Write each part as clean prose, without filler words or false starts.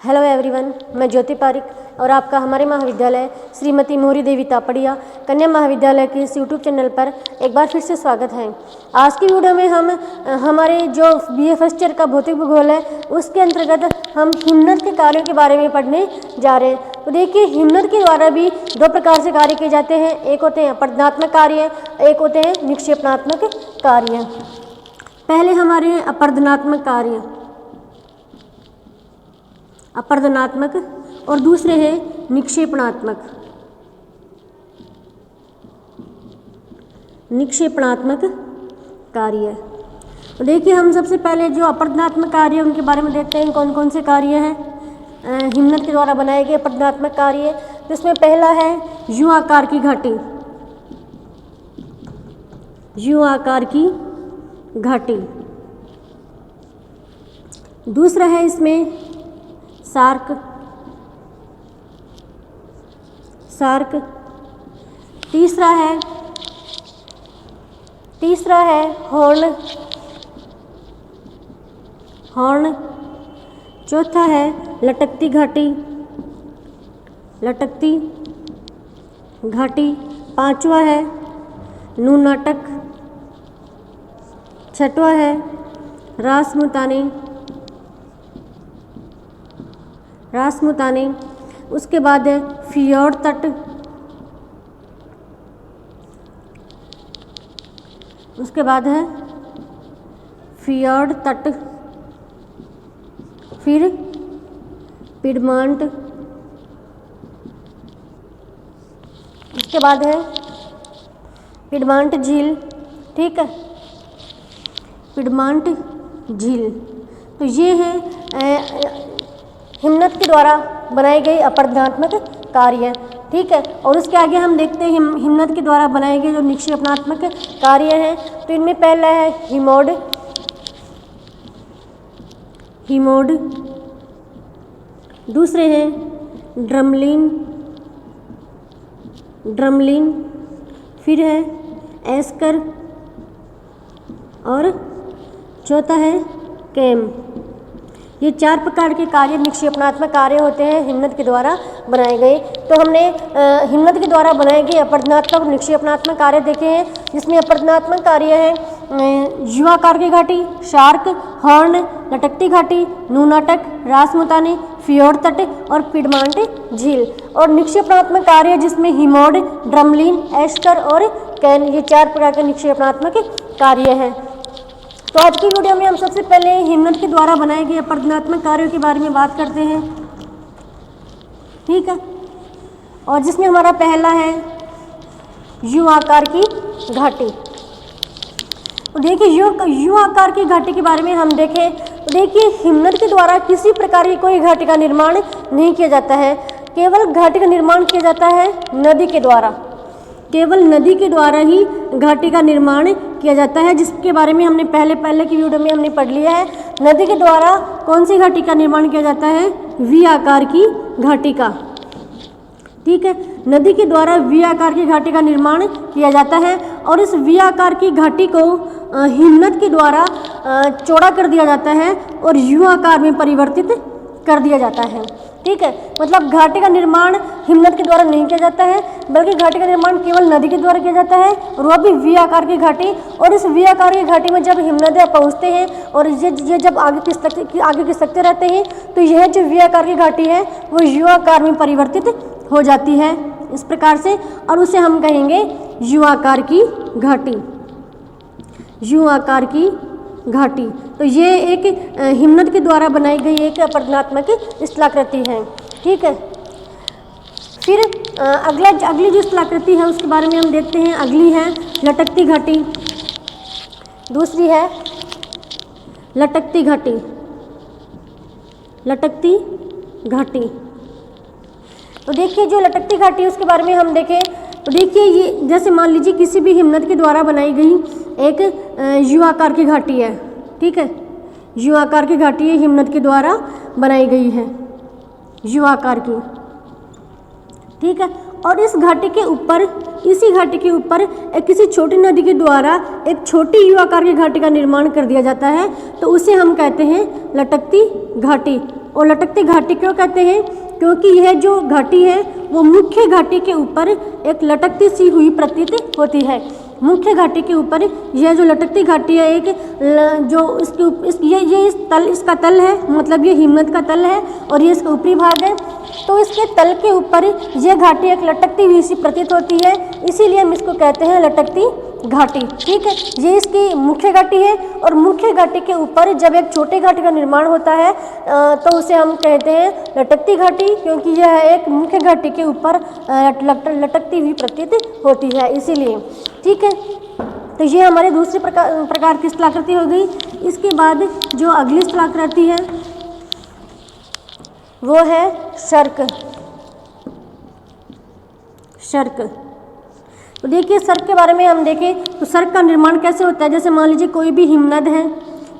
Hello everyone, मैं ज्योति पारिक और आपका हमारे महाविद्यालय श्रीमती मोहरी देवी तापड़िया कन्या महाविद्यालय के इस यूट्यूब चैनल पर एक बार फिर से स्वागत है। आज की वीडियो में हम हमारे जो बीए फर्स्ट ईयर का भौतिक भूगोल है उसके अंतर्गत हम हिमनद के कार्यों के बारे में पढ़ने जा रहे हैं। तो देखिए, हिमनद के द्वारा भी दो प्रकार से कार्य किए जाते हैं। एक होते हैं अपरदनात्मक कार्य, एक होते हैं निक्षेपणात्मक कार्य। पहले हमारे हैं अपरदनात्मक कार्य, अपरदनात्मक, और दूसरे हैं निक्षेपणात्मक, निक्षेपणात्मक कार्य। तो देखिए, हम सबसे पहले जो अपरदनात्मक कार्य है उनके बारे में देखते हैं कौन कौन से कार्य हैं हिमनद के द्वारा बनाए गए अपरदनात्मक कार्य। तो इसमें पहला है यू आकार की घाटी, यू आकार की घाटी। दूसरा है इसमें सार्क, सार्क। तीसरा है हॉर्न, हॉर्न। चौथा है लटकती घाटी, लटकती घाटी। पांचवा है नूनाटक। छठवां है रासमुतानी, रासमुतानी। उसके बाद है फियोर्ड तट, उसके बाद है फियोर्ड तट। फिर पिडमांट, उसके बाद है पिडमांट झील। ठीक है, पिडमांट झील। तो ये है हिमनद के द्वारा बनाए गए अपरदनात्मक कार्य। ठीक है, और उसके आगे हम देखते हैं हिमनद के द्वारा बनाए गए जो निक्षेपणात्मक कार्य हैं। तो इनमें पहला है हिमोड, हिमोड। दूसरे हैं ड्रमलिन, ड्रमलिन। फिर है एस्कर, और चौथा है कैम। ये चार प्रकार के कार्य निक्षेपणात्मक कार्य होते हैं हिमनद के द्वारा बनाए गए। तो हमने हिमनद के द्वारा बनाए गए अपरदनात्मक और निक्षेपणात्मक कार्य देखे हैं, जिसमें अपरदनात्मक कार्य है यू आकार की घाटी, शार्क, हॉर्न, लटकती घाटी, नूनाटक, रासमुतानी, फियोर्ड तट और पिडमांट झील। और निक्षेपणात्मक कार्य जिसमें हिमोड, ड्रमलिन, एस्कर और कैन, ये चार प्रकार के निक्षेपणात्मक कार्य हैं। तो आज की वीडियो में हम सबसे पहले हिमनद के द्वारा बनाए गए अपरदनात्मक कार्यों के बारे में बात करते हैं। ठीक है, और जिसमें हमारा पहला है यू आकार की घाटी। तो देखिए, यू आकार की घाटी के बारे में हम देखें तो देखिए, हिमनद के द्वारा किसी प्रकार की कोई घाटी का निर्माण नहीं किया जाता है। केवल घाटी का निर्माण किया जाता है नदी के द्वारा, केवल नदी के द्वारा ही घाटी का निर्माण किया जाता है, जिसके बारे में हमने पहले की वीडियो में हमने पढ़ लिया है। नदी के द्वारा कौन सी घाटी का निर्माण किया जाता है? वी आकार की घाटी का। ठीक है, नदी के द्वारा वी आकार की घाटी का निर्माण किया जाता है, और इस वी आकार की घाटी को हिमनद के द्वारा चौड़ा कर दिया जाता है और यू आकार में परिवर्तित कर दिया जाता है। ठीक है, मतलब घाटी का निर्माण हिमनद के द्वारा नहीं किया जाता है, बल्कि घाटी का निर्माण केवल नदी के द्वारा किया जाता है, और वह भी वी आकार की घाटी। और इस वी आकार की घाटी में जब हिमनद पहुँचते हैं और ये जब आगे खिसकते रहते हैं, तो यह जो वी आकार की घाटी है वो यू आकार में परिवर्तित हो जाती है इस प्रकार से, और उसे हम कहेंगे यू आकार की घाटी, यू आकार की घाटी। तो ये एक हिमनद के द्वारा बनाई गई एक अपरदनात्मक स्थलाकृति है। ठीक है, फिर अगली जो स्थलाकृति है उसके बारे में हम देखते हैं। अगली है लटकती घाटी, दूसरी है लटकती घाटी, लटकती घाटी। तो देखिए, जो लटकती घाटी है उसके बारे में हम देखें तो देखिए, ये जैसे मान लीजिए किसी भी हिमनद के द्वारा बनाई गई एक यू आकार की घाटी है। ठीक है, यू आकार की घाटी है, हिमनद के द्वारा बनाई गई है यू आकार की। ठीक है, और इस घाटी के ऊपर, इसी घाटी के ऊपर एक किसी छोटी नदी के द्वारा एक छोटी यू आकार की घाटी का निर्माण कर दिया जाता है, तो उसे हम कहते हैं लटकती घाटी। और लटकती घाटी क्यों कहते हैं? क्योंकि यह जो घाटी है वो मुख्य घाटी के ऊपर एक लटकती सी हुई प्रतीत होती है। मुख्य घाटी के ऊपर यह जो लटकती घाटी है एक जो ये इसका तल है, मतलब ये हिमनद का तल है और ये इसका ऊपरी भाग है। तो इसके तल के ऊपर यह घाटी एक लटकती हुई सी प्रतीत होती है, इसीलिए हम इसको कहते हैं लटकती घाटी। ठीक है, ये इसकी मुख्य घाटी है और मुख्य घाटी के ऊपर जब एक छोटे घाटी का निर्माण होता है तो उसे हम कहते हैं लटकती घाटी, क्योंकि यह एक मुख्य घाटी के ऊपर लटकती हुई प्रतीत होती है, इसीलिए। ठीक है, तो ये हमारे दूसरे प्रकार की स्थलाकृति हो गई। इसके बाद जो अगली स्थलाकृति है वो है सर्क। सर्क, तो देखिए सर्क के बारे में हम देखें तो सर्क का निर्माण कैसे होता है। जैसे मान लीजिए कोई भी हिमनद है,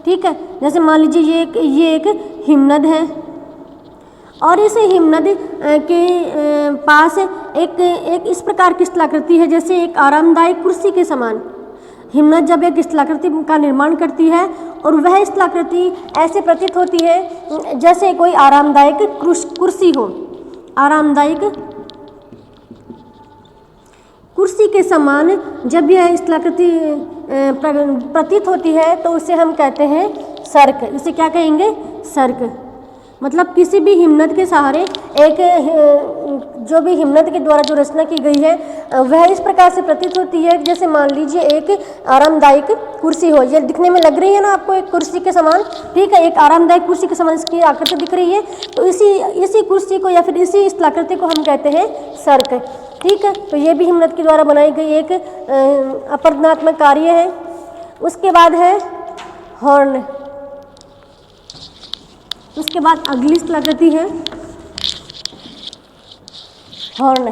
ठीक है, जैसे मान लीजिए ये एक हिमनद है और इस हिमनद के पास एक इस प्रकार की स्थलाकृति है, जैसे एक आरामदायक कुर्सी के समान। हिमनद जब एक स्थलाकृति का निर्माण करती है और वह स्थलाकृति ऐसे प्रतीत होती है जैसे कोई आरामदायक कुर्सी हो, आरामदायक कुर्सी के समान जब यह स्थलाकृति प्रतीत होती है तो उसे हम कहते हैं सर्क। इसे क्या कहेंगे? सर्क। मतलब किसी भी हिमनद के सहारे एक जो भी हिमनद के द्वारा जो रचना की गई है वह इस प्रकार से प्रतीत होती है, जैसे मान लीजिए एक आरामदायक कुर्सी हो। ये दिखने में लग रही है ना आपको एक कुर्सी के समान, ठीक है, एक आरामदायक कुर्सी के समान इसकी आकृति दिख रही है। तो इसी कुर्सी को या फिर इसी स्थलाकृति को हम कहते हैं सर्क। ठीक है, तो ये भी हिमनद के द्वारा बनाई गई एक अपरदनात्मक कार्य है। उसके बाद है हॉर्न। उसके बाद अगली स्थलाकृति है हॉर्न।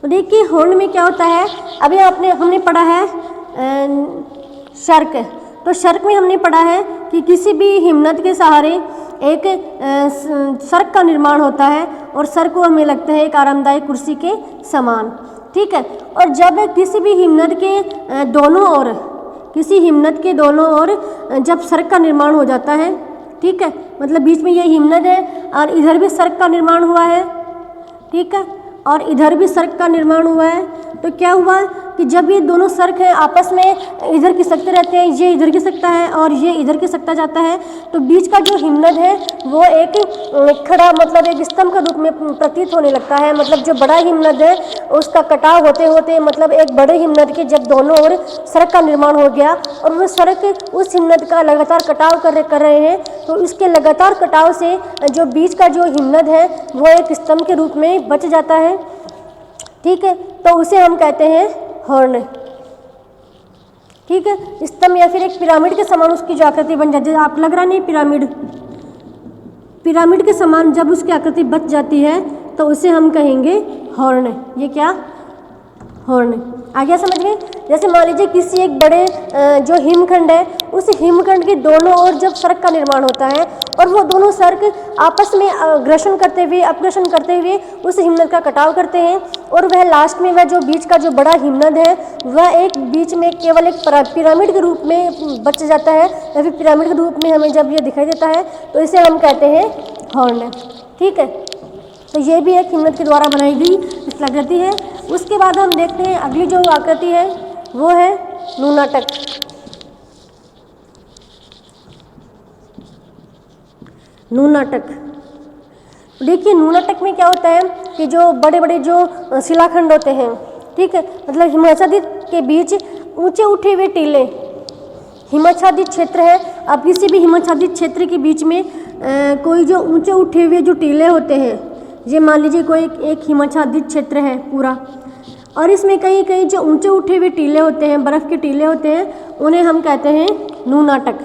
तो देखिए हॉर्न में क्या होता है, अभी हमने पढ़ा है सर्क। तो सर्क में हमने पढ़ा है कि किसी भी हिमनद के सहारे एक सर्क का निर्माण होता है और सर्क को हमें लगता है एक आरामदायक कुर्सी के समान। ठीक है, और जब किसी भी हिमनद के दोनों ओर जब सर्क का निर्माण हो जाता है, ठीक है, मतलब बीच में ये हिमनद है और इधर भी सर्क का निर्माण हुआ है, ठीक है, और इधर भी सर्क का निर्माण हुआ है, तो क्या हुआ कि जब ये दोनों सर्क हैं आपस में इधर खिसकते रहते हैं, ये इधर खिसकता है और ये इधर खिसकता जाता है, तो बीच का जो हिमनद है वो एक खड़ा मतलब एक स्तंभ के रूप में प्रतीत होने लगता है। मतलब जो बड़ा हिमनद है उसका कटाव होते होते मतलब एक बड़े हिमनद के जब दोनों ओर सर्क का निर्माण हो गया और वो सर्क उस हिमनद का लगातार कटाव कर रहे हैं, तो इसके लगातार कटाव से जो बीच का जो हिमनद है वो एक स्तंभ के रूप में बच जाता है। ठीक है, तो उसे हम कहते हैं हॉर्न। ठीक है, स्तंभ या फिर एक पिरामिड के समान उसकी जो आकृति बन जाती है, आप लग रहा नहीं पिरामिड के समान जब उसकी आकृति बच जाती है तो उसे हम कहेंगे हॉर्न। ये क्या? हॉर्न। आ गया समझ में? जैसे मान लीजिए किसी एक बड़े जो हिमखंड है उस हिमखंड के दोनों ओर जब सर्क का निर्माण होता है और वो दोनों सर्क आपस में अपघर्षण करते हुए उस हिमनद का कटाव करते हैं और वह लास्ट में वह जो बीच का जो बड़ा हिमनद है वह एक बीच में केवल एक पिरामिड के रूप में बच जाता है या फिर पिरामिड के रूप में हमें जब ये दिखाई देता है तो इसे हम कहते हैं हॉर्न। ठीक है, तो ये भी एक हिमनद के द्वारा बनाई गई स्थलाकृति है। उसके बाद हम देखते हैं अगली जो आकृति है वो है नूनाटक। नूनाटक, देखिए नूनाटक में क्या होता है कि जो बड़े बड़े जो शिलाखंड होते हैं, ठीक है, मतलब हिमाच्छादित के बीच ऊंचे उठे हुए टीले, हिमाच्छादित क्षेत्र है। अब किसी भी हिमाच्छादित क्षेत्र के बीच में कोई जो ऊंचे उठे हुए जो टीले होते हैं, ये मान लीजिए कोई एक हिमाच्छादित क्षेत्र है पूरा और इसमें कहीं कहीं जो ऊंचे उठे हुए टीले होते हैं, बर्फ़ के टीले होते हैं, उन्हें हम कहते हैं नूनाटक।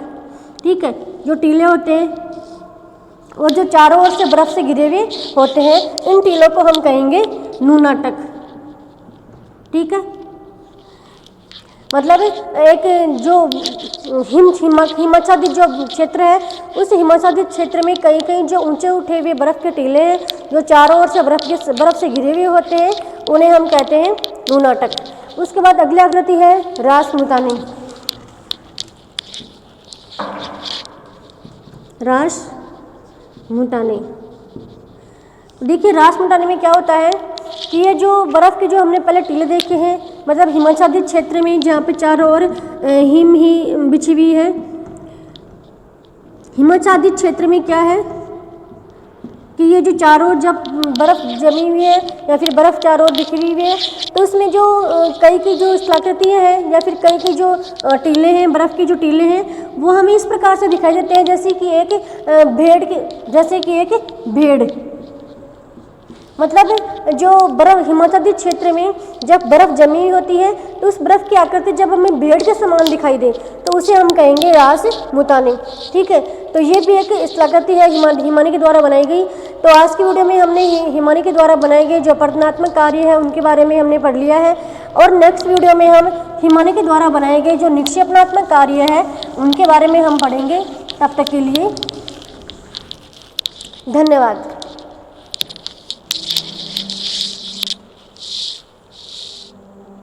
ठीक है, जो टीले होते हैं और जो चारों ओर से बर्फ़ से घिरे हुए होते हैं, इन टीलों को हम कहेंगे नूनाटक। ठीक है, मतलब एक जो हिमाच्छादित जो क्षेत्र है उस हिमाच्छादित क्षेत्र में कहीं कहीं जो ऊंचे उठे हुए बर्फ़ के टीले हैं जो चारों ओर से बर्फ़ से घिरे हुए होते हैं, उन्हें हम कहते हैं नूनाटक। उसके बाद अगली आकृति है रासमुतानी। रास मुटाने। देखिए रास मुटाने में क्या होता है कि ये जो बर्फ़ के जो हमने पहले टीले देखे हैं, मतलब हिमाच्छादित क्षेत्र में जहाँ पे चारों ओर हिम ही बिछी हुई है, हिमाच्छादित क्षेत्र में क्या है कि ये जो चारों ओर जब बर्फ़ जमी हुई है या फिर बर्फ़ चारों ओर बिखरी हुई है, तो उसमें जो कई की जो स्थलाकृतियाँ हैं या फिर कई की जो टीले हैं, बर्फ़ की जो टीले हैं, वो हमें इस प्रकार से दिखाई देते हैं जैसे कि एक भेड़। मतलब जो बर्फ़ हिमाच्छादित क्षेत्र में जब बर्फ़ जमी हुई होती है तो उस बर्फ़ की आकृति जब हमें भेड़ के समान दिखाई दे तो उसे हम कहेंगे रास मुताने। ठीक है, तो ये भी एक स्थलाकृति है हिमानी के द्वारा बनाई गई। तो आज की वीडियो में हमने हिमानी के द्वारा बनाए गए जो अपवर्तनात्मक कार्य है उनके बारे में हमने पढ़ लिया है, और नेक्स्ट वीडियो में हम हिमानी के द्वारा बनाए गए जो निक्षेपणात्मक कार्य है उनके बारे में हम पढ़ेंगे। तब तक के लिए धन्यवाद।